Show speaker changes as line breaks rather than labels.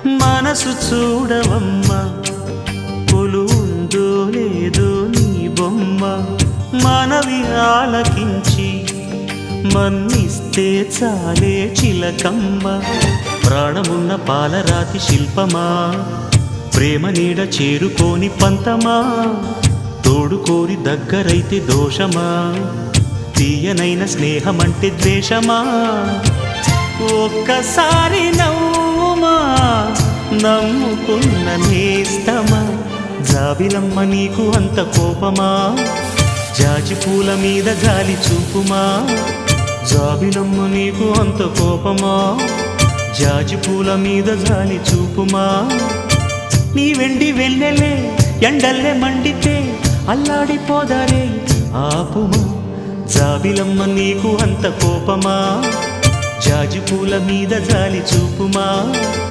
మనసు చూడవమ్మా, కొలువుందో లేదో నీ బొమ్మ. మనవి ఆలకించి మన్నిస్తే చాలే చిలకమ్మ. ప్రాణమున్న పాలరాతి శిల్పమా, ప్రేమ నీడ చేరుకోని పంతమా. తోడుకోరి దగ్గరైతే దోషమా, తీయనైన స్నేహమంటే ద్వేషమా. ఒక్కసారి నవ్వుమా, నమ్ముకున్న నేస్తమా. జాబిలమ్మ నీకు అంత కోపమా, జాజి పూల మీద జాలి చూపుమా. జాబిలమ్మ నీకు అంత కోపమా, జాజి పూల మీద జాలి చూపుమా. నీ వెండి వెన్నెలే ఎండల్లే మండితే అల్లాడిపోదారే ఆపుమా. జాబిలమ్మ నీకు అంత కోపమా, జాజి పూల మీద జాలి చూపుమా.